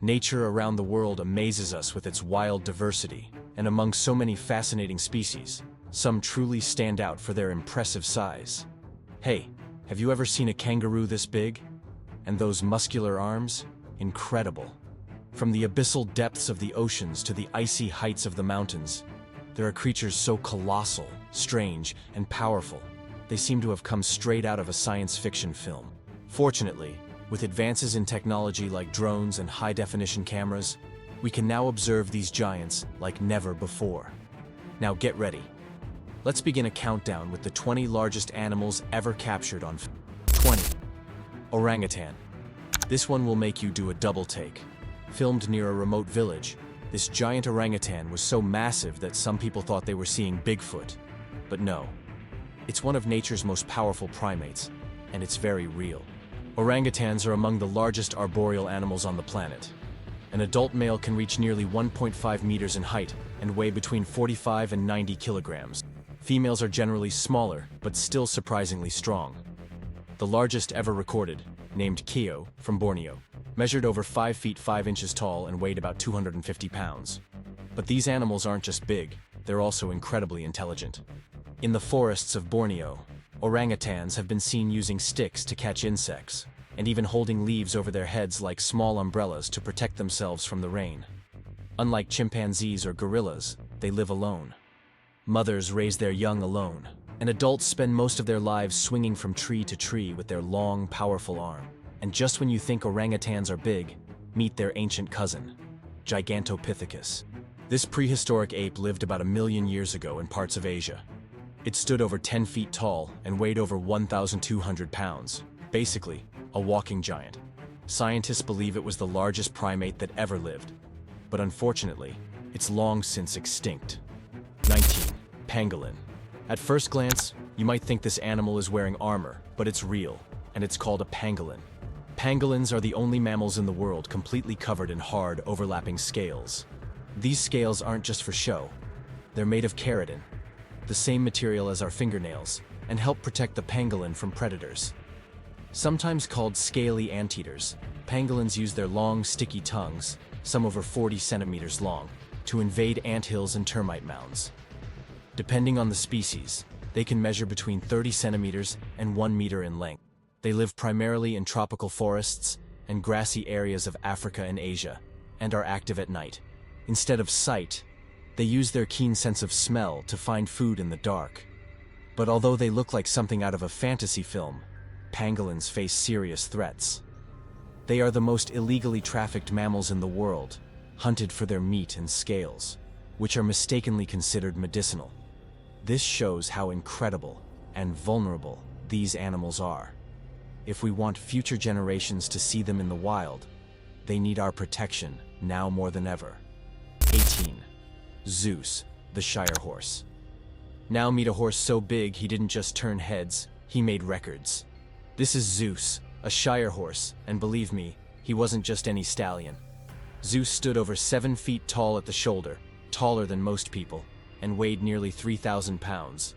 Nature around the world amazes us with its wild diversity, and among so many fascinating species, some truly stand out for their impressive size. Hey, have you ever seen a kangaroo this big? And those muscular arms? Incredible. From the abyssal depths of the oceans to the icy heights of the mountains, there are creatures so colossal, strange, and powerful. They seem to have come straight out of a science fiction film. Fortunately, with advances in technology like drones and high-definition cameras, we can now observe these giants like never before. Now get ready. Let's begin a countdown with the 20 largest animals ever captured on film. 20. Orangutan. This one will make you do a double take. Filmed near a remote village, this giant orangutan was so massive that some people thought they were seeing Bigfoot. But no. It's one of nature's most powerful primates, and it's very real. Orangutans are among the largest arboreal animals on the planet. An adult male can reach nearly 1.5 meters in height and weigh between 45 and 90 kilograms. Females are generally smaller, but still surprisingly strong. The largest ever recorded, named Keo, from Borneo, measured over 5 feet 5 inches tall and weighed about 250 pounds. But these animals aren't just big, they're also incredibly intelligent. In the forests of Borneo, orangutans have been seen using sticks to catch insects, and even holding leaves over their heads like small umbrellas to protect themselves from the rain. Unlike chimpanzees or gorillas, they live alone. Mothers raise their young alone, and adults spend most of their lives swinging from tree to tree with their long, powerful arm. And just when you think orangutans are big, meet their ancient cousin, Gigantopithecus. This prehistoric ape lived about 1 million years ago in parts of Asia. It stood over 10 feet tall and weighed over 1,200 pounds, basically a walking giant. Scientists believe it was the largest primate that ever lived, but unfortunately, it's long since extinct. 19. Pangolin. At first glance, you might think this animal is wearing armor, but it's real, and it's called a pangolin. Pangolins are the only mammals in the world completely covered in hard, overlapping scales. These scales aren't just for show. They're made of keratin, the same material as our fingernails, and help protect the pangolin from predators. Sometimes called scaly anteaters, pangolins use their long, sticky tongues, some over 40 centimeters long, to invade anthills and termite mounds. Depending on the species, they can measure between 30 centimeters and 1 meter in length. They live primarily in tropical forests and grassy areas of Africa and Asia, and are active at night. Instead of sight, they use their keen sense of smell to find food in the dark. But although they look like something out of a fantasy film, pangolins face serious threats. They are the most illegally trafficked mammals in the world, hunted for their meat and scales, which are mistakenly considered medicinal. This shows how incredible and vulnerable these animals are. If we want future generations to see them in the wild, they need our protection now more than ever. 18. Zeus, the Shire horse. Now meet a horse so big he didn't just turn heads, he made records. This is Zeus, a Shire horse, and believe me, he wasn't just any stallion. Zeus stood over 7 feet tall at the shoulder, taller than most people, and weighed nearly 3,000 pounds.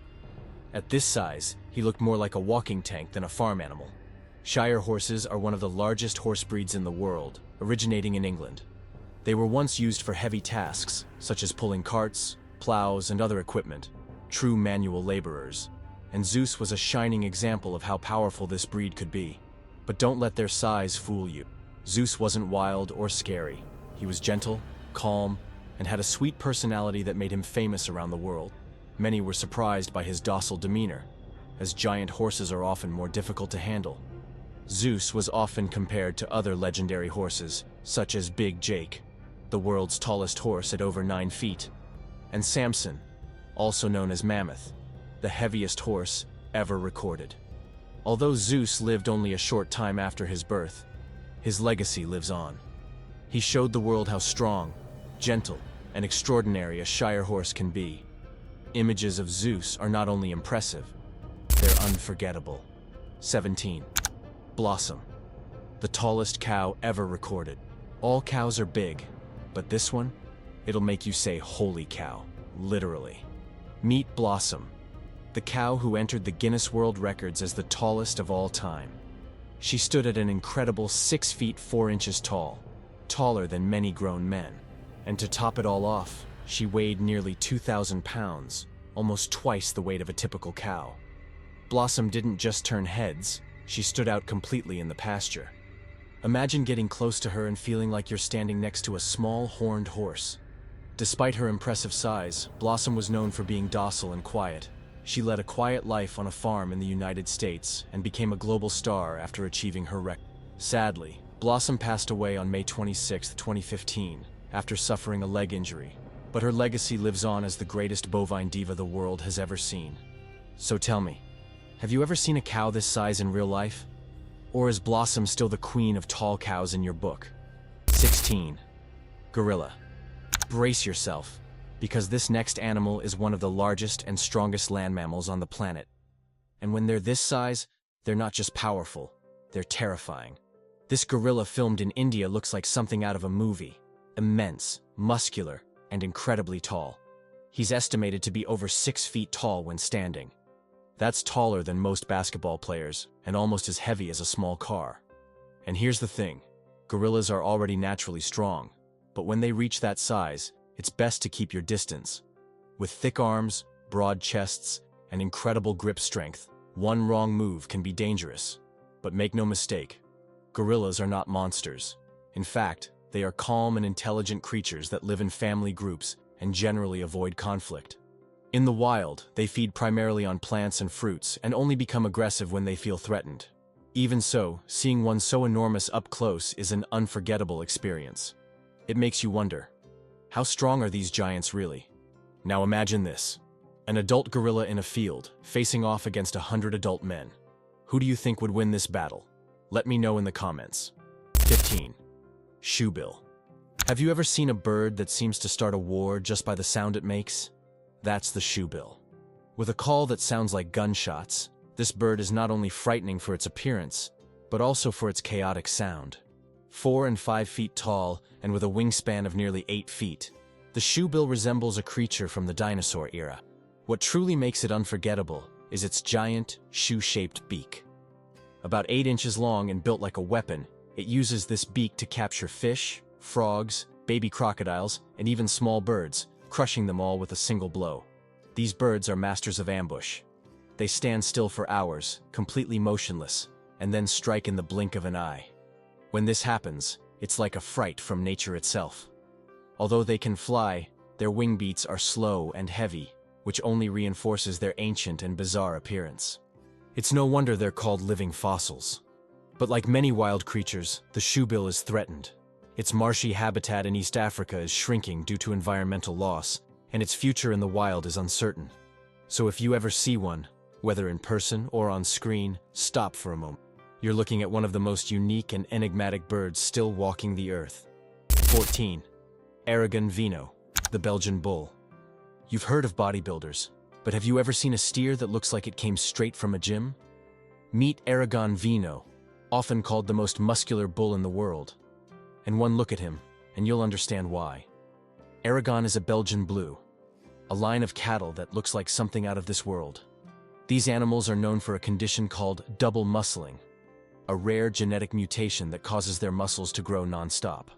At this size, he looked more like a walking tank than a farm animal. Shire horses are one of the largest horse breeds in the world, originating in England. They were once used for heavy tasks, such as pulling carts, plows, and other equipment, true manual laborers. And Zeus was a shining example of how powerful this breed could be. But don't let their size fool you. Zeus wasn't wild or scary. He was gentle, calm, and had a sweet personality that made him famous around the world. Many were surprised by his docile demeanor, as giant horses are often more difficult to handle. Zeus was often compared to other legendary horses, such as Big Jake, the world's tallest horse at over 9 feet, and Samson, also known as Mammoth, the heaviest horse ever recorded. Although Zeus lived only a short time after his birth, his legacy lives on. He showed the world how strong, gentle, and extraordinary a Shire horse can be. Images of Zeus are not only impressive, they're unforgettable. 17. Blossom, the tallest cow ever recorded. All cows are big, but this one, it'll make you say holy cow, literally. Meet Blossom, the cow who entered the Guinness World Records as the tallest of all time. She stood at an incredible 6 feet 4 inches tall, taller than many grown men. And to top it all off, she weighed nearly 2,000 pounds, almost twice the weight of a typical cow. Blossom didn't just turn heads, she stood out completely in the pasture. Imagine getting close to her and feeling like you're standing next to a small horned horse. Despite her impressive size, Blossom was known for being docile and quiet. She led a quiet life on a farm in the United States and became a global star after achieving her record. Sadly, Blossom passed away on May 26, 2015, after suffering a leg injury. But her legacy lives on as the greatest bovine diva the world has ever seen. So tell me, have you ever seen a cow this size in real life? Or is Blossom still the queen of tall cows in your book? 16. Gorilla. Brace yourself, because this next animal is one of the largest and strongest land mammals on the planet. And when they're this size, they're not just powerful, they're terrifying. This gorilla filmed in India looks like something out of a movie. Immense, muscular, and incredibly tall. He's estimated to be over 6 feet tall when standing. That's taller than most basketball players, and almost as heavy as a small car. And here's the thing, gorillas are already naturally strong, but when they reach that size, it's best to keep your distance. With thick arms, broad chests, and incredible grip strength, one wrong move can be dangerous. But make no mistake, gorillas are not monsters. In fact, they are calm and intelligent creatures that live in family groups and generally avoid conflict. In the wild, they feed primarily on plants and fruits and only become aggressive when they feel threatened. Even so, seeing one so enormous up close is an unforgettable experience. It makes you wonder, how strong are these giants really? Now imagine this, an adult gorilla in a field, facing off against 100 adult men. Who do you think would win this battle? Let me know in the comments. 15. Shoebill. Have you ever seen a bird that seems to start a war just by the sound it makes? That's the shoebill. With a call that sounds like gunshots, this bird is not only frightening for its appearance, but also for its chaotic sound. 4 and 5 feet tall and with a wingspan of nearly 8 feet, the shoebill resembles a creature from the dinosaur era. What truly makes it unforgettable is its giant, shoe-shaped beak. About 8 inches long and built like a weapon, it uses this beak to capture fish, frogs, baby crocodiles, and even small birds, crushing them all with a single blow. These birds are masters of ambush. They stand still for hours, completely motionless, and then strike in the blink of an eye. When this happens, it's like a fright from nature itself. Although they can fly, their wing beats are slow and heavy, which only reinforces their ancient and bizarre appearance. It's no wonder they're called living fossils. But like many wild creatures, the shoebill is threatened. Its marshy habitat in East Africa is shrinking due to environmental loss, and its future in the wild is uncertain. So if you ever see one, whether in person or on screen, stop for a moment. You're looking at one of the most unique and enigmatic birds still walking the earth. 14. Aragon Vino, the Belgian bull. You've heard of bodybuilders, but have you ever seen a steer that looks like it came straight from a gym? Meet Aragon Vino, often called the most muscular bull in the world. And one look at him, and you'll understand why. Aragon is a Belgian blue, a line of cattle that looks like something out of this world. These animals are known for a condition called double muscling, a rare genetic mutation that causes their muscles to grow non-stop.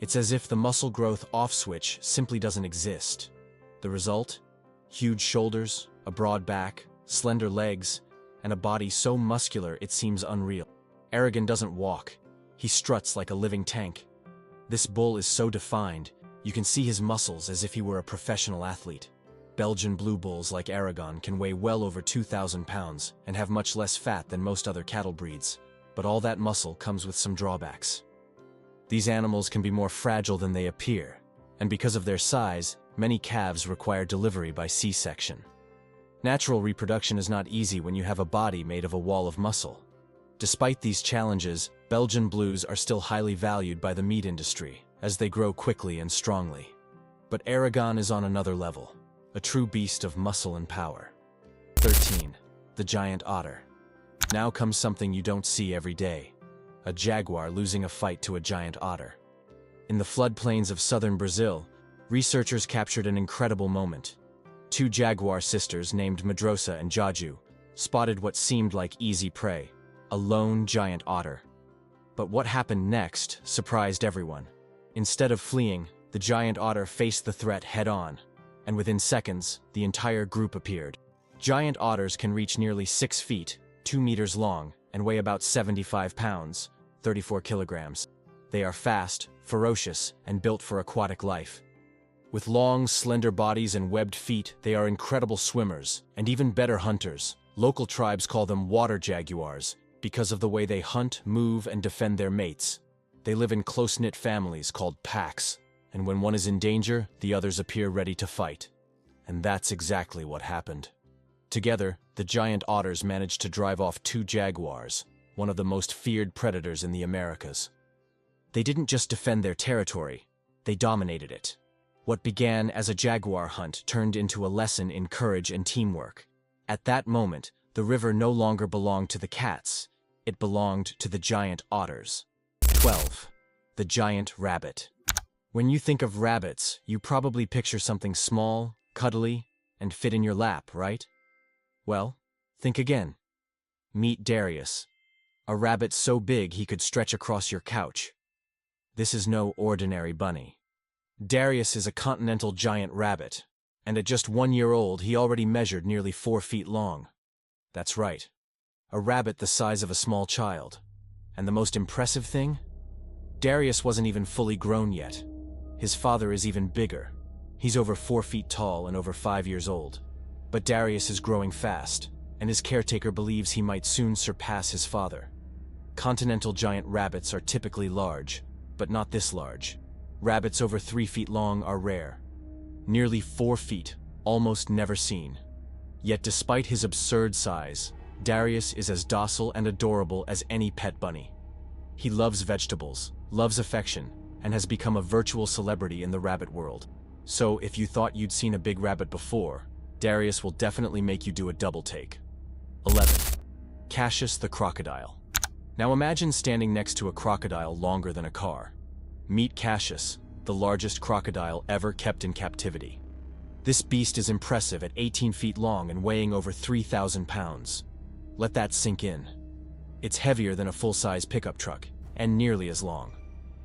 It's as if the muscle growth off switch simply doesn't exist. The result? Huge shoulders, a broad back, slender legs, and a body so muscular it seems unreal. Aragon doesn't walk. He struts like a living tank. This bull is so defined, you can see his muscles as if he were a professional athlete. Belgian blue bulls like Aragon can weigh well over 2,000 pounds and have much less fat than most other cattle breeds. But all that muscle comes with some drawbacks. These animals can be more fragile than they appear, and because of their size, many calves require delivery by C-section. Natural reproduction is not easy when you have a body made of a wall of muscle. Despite these challenges, Belgian blues are still highly valued by the meat industry, as they grow quickly and strongly. But Aragon is on another level, a true beast of muscle and power. 13. The giant otter. Now comes something you don't see every day, a jaguar losing a fight to a giant otter. In the floodplains of southern Brazil, researchers captured an incredible moment. 2 jaguar sisters named Medrosa and Jaju spotted what seemed like easy prey, a lone giant otter. But what happened next surprised everyone. Instead of fleeing, the giant otter faced the threat head-on, and within seconds, the entire group appeared. Giant otters can reach nearly 6 feet, 2 meters long, and weigh about 75 pounds, 34 kilograms. They are fast, ferocious, and built for aquatic life. With long, slender bodies and webbed feet, they are incredible swimmers, and even better hunters. Local tribes call them water jaguars, because of the way they hunt, move, and defend their mates. They live in close-knit families called packs, and when one is in danger, the others appear ready to fight. And that's exactly what happened. Together, the giant otters managed to drive off 2 jaguars, one of the most feared predators in the Americas. They didn't just defend their territory, they dominated it. What began as a jaguar hunt turned into a lesson in courage and teamwork. At that moment, the river no longer belonged to the cats, it belonged to the giant otters. 12. The giant rabbit. When you think of rabbits, you probably picture something small, cuddly, and fit in your lap, right? Well, think again. Meet Darius, a rabbit so big he could stretch across your couch. This is no ordinary bunny. Darius is a continental giant rabbit, and at just 1 year old, he already measured nearly 4 feet long. That's right, a rabbit the size of a small child. And the most impressive thing? Darius wasn't even fully grown yet. His father is even bigger. He's over 4 feet tall and over 5 years old. But Darius is growing fast, and his caretaker believes he might soon surpass his father. Continental giant rabbits are typically large, but not this large. Rabbits over 3 feet long are rare. Nearly 4 feet, almost never seen. Yet despite his absurd size, Darius is as docile and adorable as any pet bunny. He loves vegetables, loves affection, and has become a virtual celebrity in the rabbit world. So if you thought you'd seen a big rabbit before, Darius will definitely make you do a double take. 11. Cassius the crocodile. Now imagine standing next to a crocodile longer than a car. Meet Cassius, the largest crocodile ever kept in captivity. This beast is impressive at 18 feet long and weighing over 3,000 pounds. Let that sink in. It's heavier than a full-size pickup truck, and nearly as long.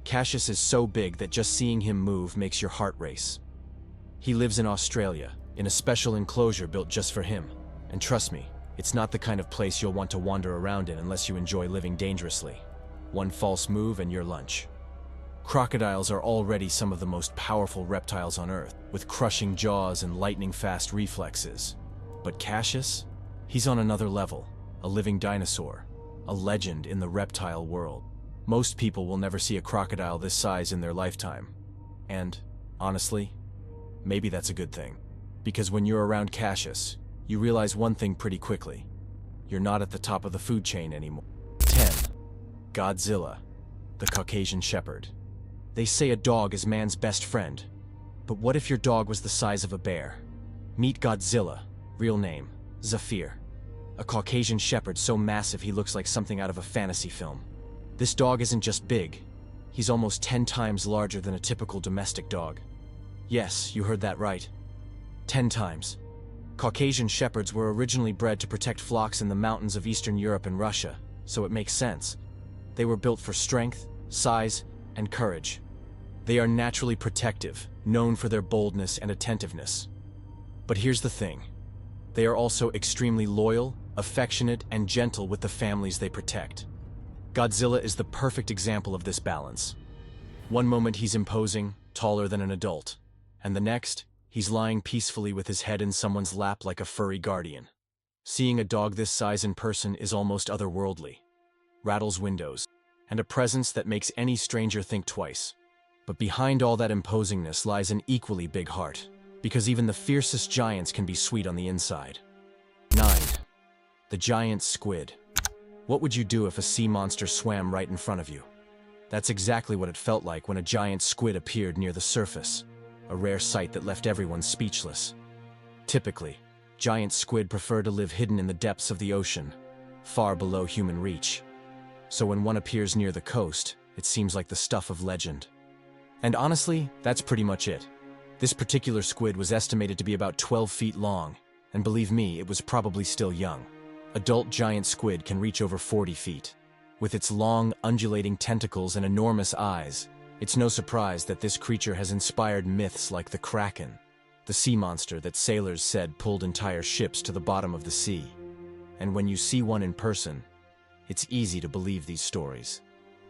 Cassius is so big that just seeing him move makes your heart race. He lives in Australia, in a special enclosure built just for him. And trust me, it's not the kind of place you'll want to wander around in unless you enjoy living dangerously. One false move and you're lunch. Crocodiles are already some of the most powerful reptiles on Earth, with crushing jaws and lightning-fast reflexes. But Cassius? He's on another level, a living dinosaur, a legend in the reptile world. Most people will never see a crocodile this size in their lifetime. And, honestly, maybe that's a good thing. Because when you're around Cassius, you realize one thing pretty quickly. You're not at the top of the food chain anymore. 10. Godzilla, the Caucasian shepherd. They say a dog is man's best friend. But what if your dog was the size of a bear? Meet Godzilla, real name, Zafir. A Caucasian shepherd so massive he looks like something out of a fantasy film. This dog isn't just big, he's almost 10 times larger than a typical domestic dog. Yes, you heard that right. 10 times. Caucasian shepherds were originally bred to protect flocks in the mountains of Eastern Europe and Russia, so it makes sense. They were built for strength, size, and courage. They are naturally protective, known for their boldness and attentiveness. But here's the thing. They are also extremely loyal, affectionate, and gentle with the families they protect. Godzilla is the perfect example of this balance. One moment he's imposing, taller than an adult, and the next, he's lying peacefully with his head in someone's lap like a furry guardian. Seeing a dog this size in person is almost otherworldly. Rattles windows, and a presence that makes any stranger think twice. But behind all that imposingness lies an equally big heart, because even the fiercest giants can be sweet on the inside. 9. The giant squid. What would you do if a sea monster swam right in front of you? That's exactly what it felt like when a giant squid appeared near the surface, a rare sight that left everyone speechless. Typically, giant squid prefer to live hidden in the depths of the ocean, far below human reach. So when one appears near the coast, it seems like the stuff of legend. And honestly, that's pretty much it. This particular squid was estimated to be about 12 feet long, and believe me, it was probably still young. Adult giant squid can reach over 40 feet. With its long, undulating tentacles and enormous eyes, It's no surprise that this creature has inspired myths like the Kraken, the sea monster that sailors said pulled entire ships to the bottom of the sea. And when you see one in person, it's easy to believe these stories.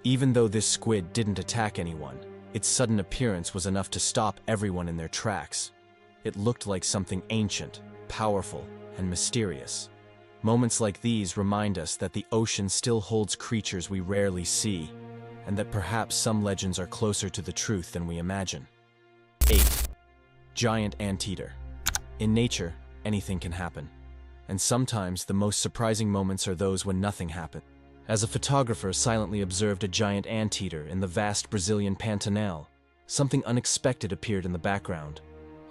Even though this squid didn't attack anyone, its sudden appearance was enough to stop everyone in their tracks. It looked like something ancient, powerful, and mysterious. Moments like these remind us that the ocean still holds creatures we rarely see, and that perhaps some legends are closer to the truth than we imagine. 8. Giant anteater. In nature, anything can happen. And sometimes the most surprising moments are those when nothing happened. As a photographer silently observed a giant anteater in the vast Brazilian Pantanal, something unexpected appeared in the background.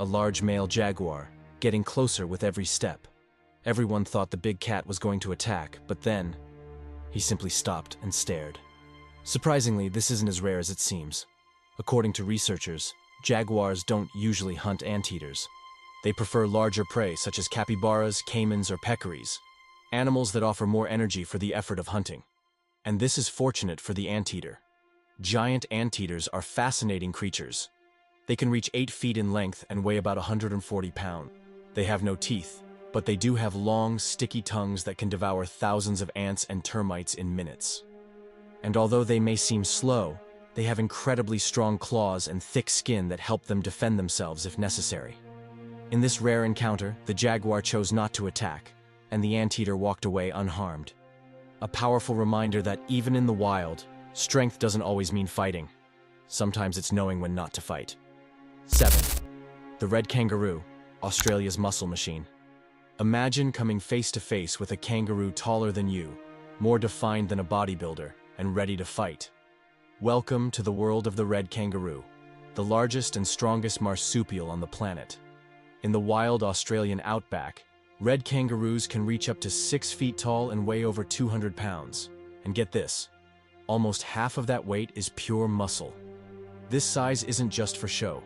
A large male jaguar, getting closer with every step. Everyone thought the big cat was going to attack, but then he simply stopped and stared. Surprisingly, this isn't as rare as it seems. According to researchers, jaguars don't usually hunt anteaters. They prefer larger prey such as capybaras, caimans, or peccaries, animals that offer more energy for the effort of hunting. And this is fortunate for the anteater. Giant anteaters are fascinating creatures. They can reach 8 feet in length and weigh about 140 pounds. They have no teeth, but they do have long, sticky tongues that can devour thousands of ants and termites in minutes. And although they may seem slow, they have incredibly strong claws and thick skin that help them defend themselves if necessary. In this rare encounter, the jaguar chose not to attack, and the anteater walked away unharmed. A powerful reminder that even in the wild, strength doesn't always mean fighting. Sometimes it's knowing when not to fight. 7. The red kangaroo, Australia's muscle machine. Imagine coming face to face with a kangaroo taller than you, more defined than a bodybuilder, and ready to fight. Welcome to the world of the red kangaroo, the largest and strongest marsupial on the planet. In the wild Australian outback, red kangaroos can reach up to 6 feet tall and weigh over 200 pounds. And get this, almost half of that weight is pure muscle. This size isn't just for show.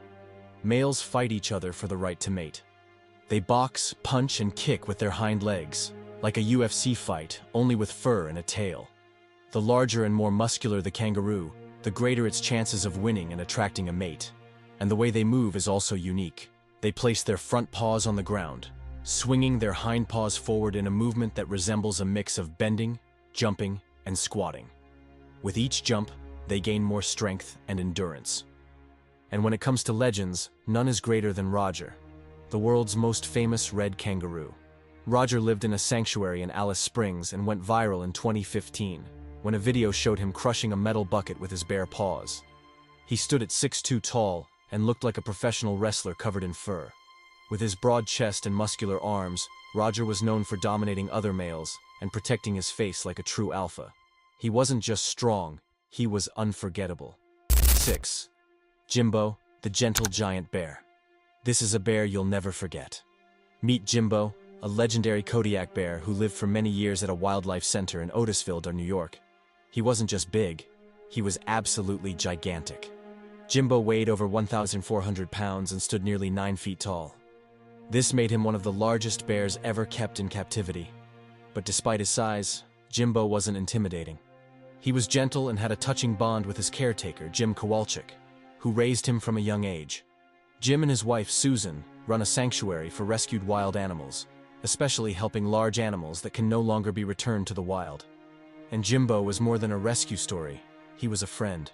Males fight each other for the right to mate. They box, punch, and kick with their hind legs, like a UFC fight, only with fur and a tail. The larger and more muscular the kangaroo, the greater its chances of winning and attracting a mate. And the way they move is also unique. They place their front paws on the ground, swinging their hind paws forward in a movement that resembles a mix of bending, jumping, and squatting. With each jump, they gain more strength and endurance. And when it comes to legends, none is greater than Roger, the world's most famous red kangaroo. Roger lived in a sanctuary in Alice Springs and went viral in 2015, when a video showed him crushing a metal bucket with his bare paws. He stood at 6'2" tall and looked like a professional wrestler covered in fur. With his broad chest and muscular arms, Roger was known for dominating other males and protecting his face like a true alpha. He wasn't just strong, he was unforgettable. 6. Jimbo, the gentle giant bear. This is a bear you'll never forget. Meet Jimbo, a legendary Kodiak bear who lived for many years at a wildlife center in Otisville, New York. He wasn't just big, he was absolutely gigantic. Jimbo weighed over 1,400 pounds and stood nearly 9 feet tall. This made him one of the largest bears ever kept in captivity. But despite his size, Jimbo wasn't intimidating. He was gentle and had a touching bond with his caretaker, Jim Kowalczyk, who raised him from a young age. Jim and his wife, Susan, run a sanctuary for rescued wild animals, especially helping large animals that can no longer be returned to the wild. And Jimbo was more than a rescue story, he was a friend.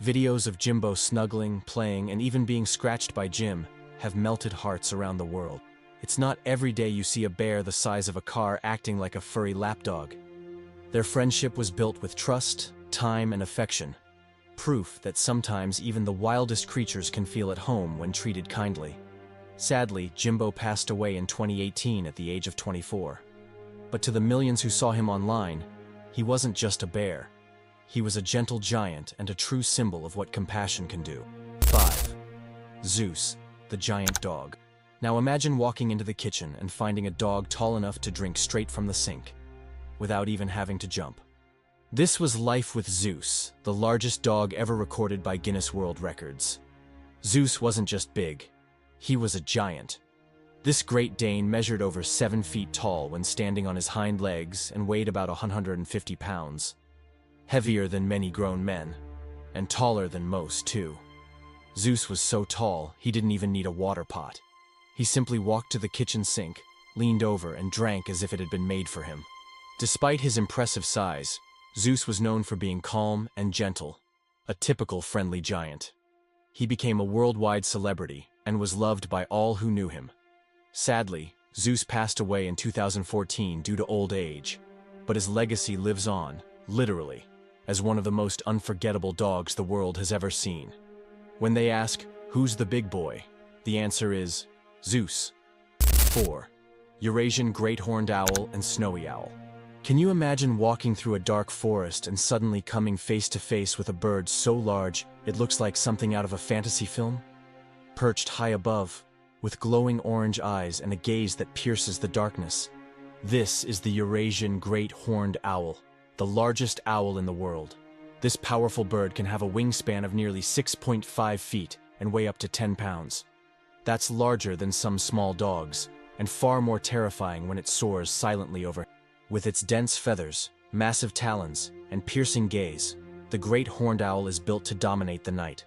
Videos of Jimbo snuggling, playing, and even being scratched by Jim have melted hearts around the world. It's not every day you see a bear the size of a car acting like a furry lapdog. Their friendship was built with trust, time, and affection. Proof that sometimes even the wildest creatures can feel at home when treated kindly. Sadly, Jimbo passed away in 2018 at the age of 24. But to the millions who saw him online, he wasn't just a bear. He was a gentle giant and a true symbol of what compassion can do. 5. Zeus, the giant dog. Now imagine walking into the kitchen and finding a dog tall enough to drink straight from the sink, without even having to jump. This was life with Zeus, the largest dog ever recorded by Guinness World Records. Zeus wasn't just big, he was a giant. This Great Dane measured over 7 feet tall when standing on his hind legs and weighed about 150 pounds. Heavier than many grown men. and taller than most, too. Zeus was so tall, he didn't even need a water pot. He simply walked to the kitchen sink, leaned over, and drank as if it had been made for him. Despite his impressive size, Zeus was known for being calm and gentle, a typical friendly giant. He became a worldwide celebrity and was loved by all who knew him. Sadly, Zeus passed away in 2014 due to old age, but his legacy lives on, literally, as one of the most unforgettable dogs the world has ever seen. When they ask, who's the big boy? The answer is Zeus. 4. Eurasian great horned owl and snowy owl. Can you imagine walking through a dark forest and suddenly coming face to face with a bird so large it looks like something out of a fantasy film? Perched high above, with glowing orange eyes and a gaze that pierces the darkness. This is the Eurasian great horned owl, the largest owl in the world. This powerful bird can have a wingspan of nearly 6.5 feet and weigh up to 10 pounds. That's larger than some small dogs, and far more terrifying when it soars silently over. With its dense feathers, massive talons, and piercing gaze, the great horned owl is built to dominate the night.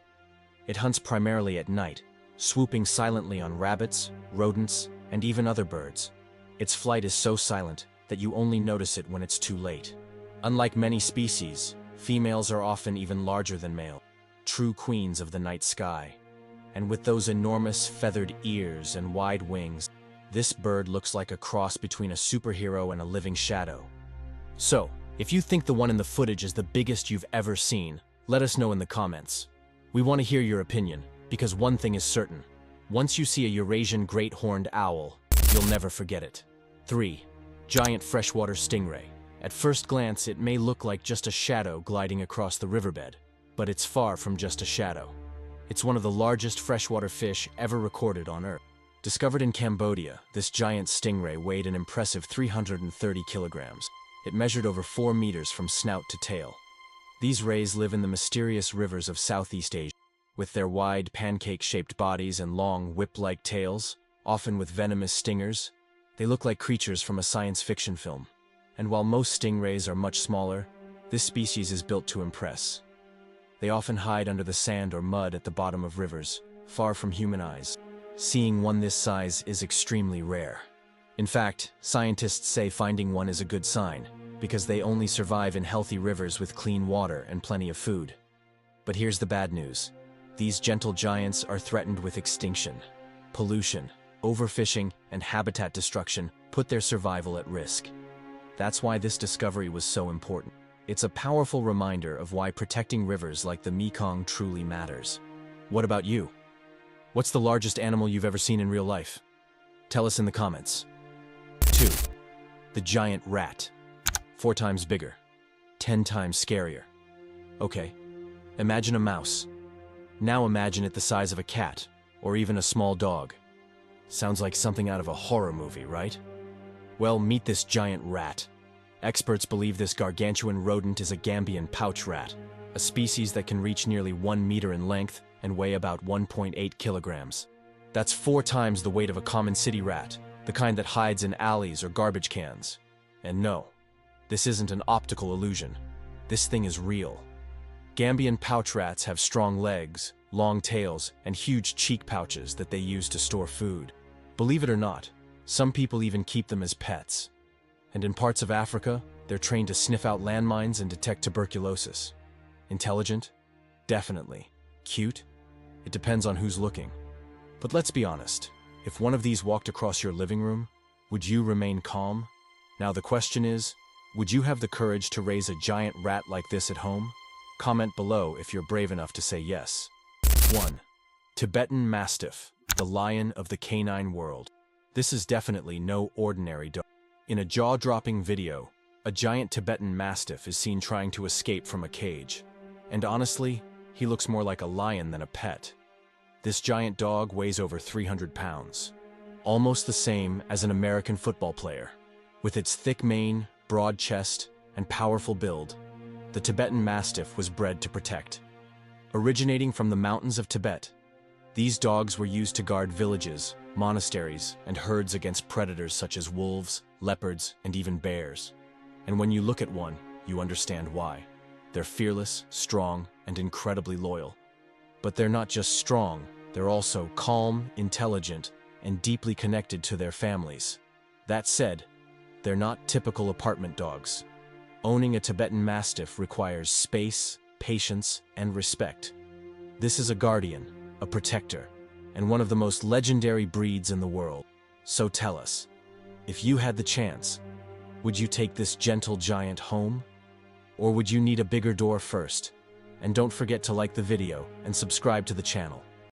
It hunts primarily at night, swooping silently on rabbits, rodents, and even other birds. Its flight is so silent that you only notice it when it's too late. Unlike many species, females are often even larger than males, true queens of the night sky. And with those enormous feathered ears and wide wings, this bird looks like a cross between a superhero and a living shadow. So, if you think the one in the footage is the biggest you've ever seen, let us know in the comments. We want to hear your opinion, because one thing is certain. Once you see a Eurasian great horned owl, you'll never forget it. 3. Giant freshwater stingray. At first glance, it may look like just a shadow gliding across the riverbed, but it's far from just a shadow. It's one of the largest freshwater fish ever recorded on Earth. Discovered in Cambodia, this giant stingray weighed an impressive 330 kilograms. It measured over 4 meters from snout to tail. These rays live in the mysterious rivers of Southeast Asia. With their wide, pancake-shaped bodies and long, whip-like tails, often with venomous stingers, they look like creatures from a science fiction film. And while most stingrays are much smaller, this species is built to impress. They often hide under the sand or mud at the bottom of rivers, far from human eyes. Seeing one this size is extremely rare. In fact, scientists say finding one is a good sign, because they only survive in healthy rivers with clean water and plenty of food. But here's the bad news. These gentle giants are threatened with extinction. Pollution, overfishing, and habitat destruction put their survival at risk. That's why this discovery was so important. It's a powerful reminder of why protecting rivers like the Mekong truly matters. What about you? What's the largest animal you've ever seen in real life? Tell us in the comments. 2. The giant rat. 4 times bigger. 10 times scarier. Okay, imagine a mouse. Now imagine it the size of a cat, or even a small dog. Sounds like something out of a horror movie, right? Well, meet this giant rat. Experts believe this gargantuan rodent is a Gambian pouch rat, a species that can reach nearly 1 meter in length and weigh about 1.8 kilograms. That's 4 times the weight of a common city rat, the kind that hides in alleys or garbage cans. And no, this isn't an optical illusion. This thing is real. Gambian pouch rats have strong legs, long tails, and huge cheek pouches that they use to store food. Believe it or not, some people even keep them as pets. And in parts of Africa, they're trained to sniff out landmines and detect tuberculosis. Intelligent? Definitely. Cute? It depends on who's looking. But let's be honest, if one of these walked across your living room, would you remain calm? Now the question is, would you have the courage to raise a giant rat like this at home? Comment below if you're brave enough to say yes. 1. Tibetan Mastiff, the lion of the canine world. This is definitely no ordinary dog. In a jaw-dropping video, a giant Tibetan Mastiff is seen trying to escape from a cage. And honestly, he looks more like a lion than a pet. This giant dog weighs over 300 pounds, almost the same as an American football player. With its thick mane, broad chest, and powerful build, the Tibetan Mastiff was bred to protect. Originating from the mountains of Tibet, these dogs were used to guard villages, monasteries, and herds against predators such as wolves, leopards, and even bears. And when you look at one, you understand why. They're fearless, strong, and and incredibly loyal. But they're not just strong, they're also calm, intelligent, and deeply connected to their families. That said, they're not typical apartment dogs. Owning a Tibetan Mastiff requires space, patience, and respect. This is a guardian, a protector, and one of the most legendary breeds in the world. So tell us, if you had the chance, would you take this gentle giant home? Or would you need a bigger door first? And don't forget to like the video and subscribe to the channel.